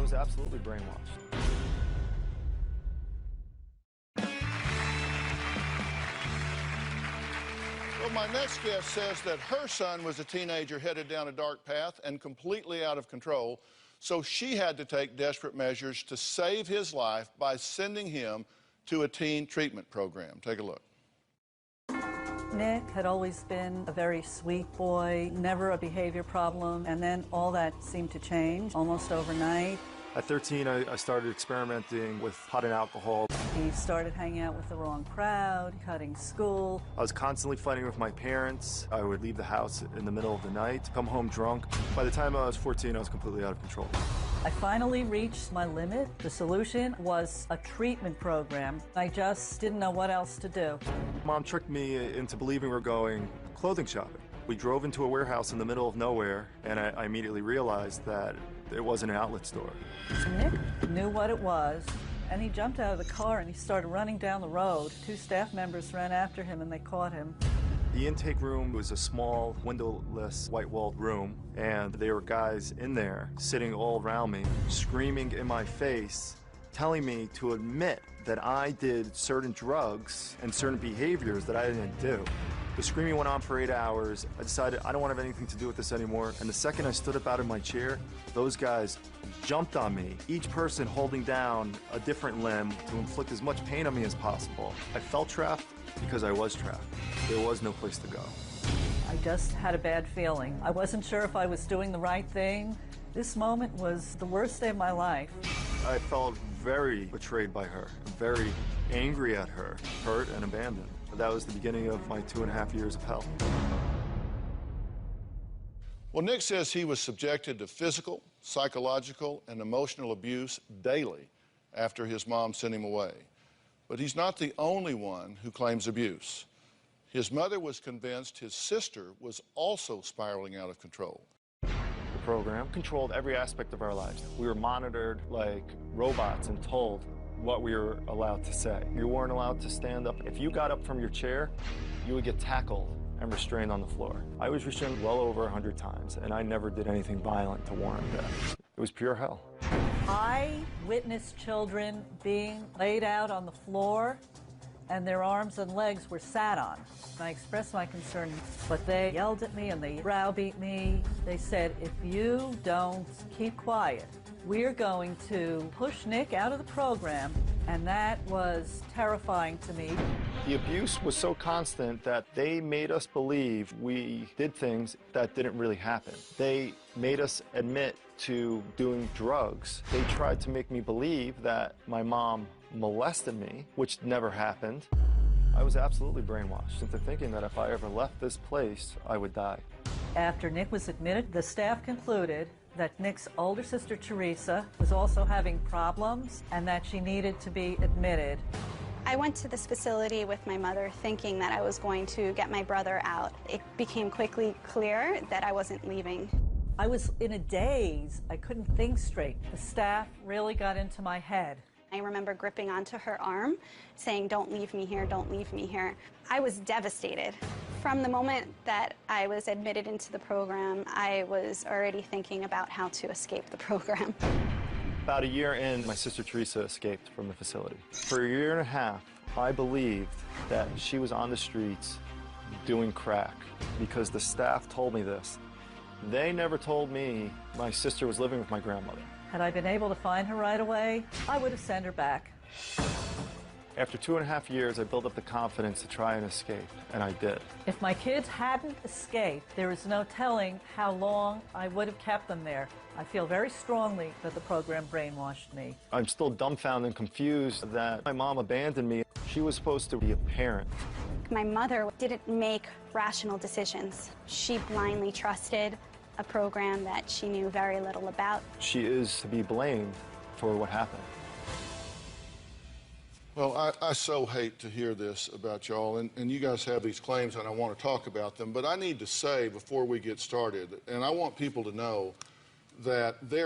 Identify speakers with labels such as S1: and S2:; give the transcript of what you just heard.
S1: was absolutely brainwashed.
S2: Well, my next guest says that her son was a teenager headed down a dark path and completely out of control, so she had to take desperate measures to save his life by sending him to a teen treatment program. Take a look.
S3: Nick had always been a very sweet boy, never a behavior problem, and then all that seemed to change almost overnight.
S1: At 13, I started experimenting with pot and alcohol.
S3: He started hanging out with the wrong crowd, cutting school.
S1: I was constantly fighting with my parents. I would leave the house in the middle of the night, come home drunk. By the time I was 14, I was completely out of control.
S3: I finally reached my limit. The solution was a treatment program. I just didn't know what else to do.
S1: Mom tricked me into believing we were going clothing shopping. We drove into a warehouse in the middle of nowhere, and I immediately realized that it wasn't an outlet store.
S3: Nick knew what it was, and he jumped out of the car and he started running down the road. Two staff members ran after him and they caught him.
S1: The intake room was a small, windowless, white-walled room, and there were guys in there sitting all around me, screaming in my face, telling me to admit that I did certain drugs and certain behaviors that I didn't do. The screaming went on for 8 hours. I decided I don't want to have anything to do with this anymore, and the second I stood up out of my chair, those guys jumped on me, each person holding down a different limb to inflict as much pain on me as possible. I felt trapped because I was trapped. There was no place to go.
S3: I just had a bad feeling. I wasn't sure if I was doing the right thing. This moment was the worst day of my life.
S1: I felt very betrayed by her, very angry at her, hurt and abandoned. That was the beginning of my 2.5 years of hell.
S2: Well, Nick says he was subjected to physical, psychological, and emotional abuse daily after his mom sent him away. But he's not the only one who claims abuse. His mother was convinced his sister was also spiraling out of control.
S1: The program controlled every aspect of our lives. We were monitored like robots and told what we were allowed to say. You weren't allowed to stand up. If you got up from your chair, you would get tackled and restrained on the floor. I was restrained well over 100 times, and I never did anything violent to warrant that. It was pure hell.
S3: I witnessed children being laid out on the floor and their arms and legs were sat on. I expressed my concern, but they yelled at me and they browbeat me. They said, if you don't keep quiet, we're going to push Nick out of the program, and that was terrifying to me.
S1: The abuse was so constant that they made us believe we did things that didn't really happen. They made us admit to doing drugs. They tried to make me believe that my mom molested me, which never happened. I was absolutely brainwashed into thinking that if I ever left this place, I would die.
S3: After Nick was admitted, the staff concluded that Nick's older sister, Teresa, was also having problems and that she needed to be admitted.
S4: I went to this facility with my mother thinking that I was going to get my brother out. It became quickly clear that I wasn't leaving.
S3: I was in a daze. I couldn't think straight. The staff really got into my head.
S4: I remember gripping onto her arm, saying, "Don't leave me here, don't leave me here." I was devastated. From the moment that I was admitted into the program, I was already thinking about how to escape the program.
S1: About a year in, my sister Teresa escaped from the facility. For a year and a half, I believed that she was on the streets doing crack because the staff told me this. They never told me my sister was living with my grandmother.
S3: Had I been able to find her right away, I would have sent her back.
S1: After 2.5 years, I built up the confidence to try and escape, and I did.
S3: If my kids hadn't escaped, there is no telling how long I would have kept them there. I feel very strongly that the program brainwashed me.
S1: I'm still dumbfounded and confused that my mom abandoned me. She was supposed to be a parent.
S4: My mother didn't make rational decisions. She blindly trusted a program that she knew very little about.
S1: She is to be blamed for what happened.
S2: Well, I so hate to hear this about y'all, and you guys have these claims and I want to talk about them, but I need to say before we get started, and I want people to know that there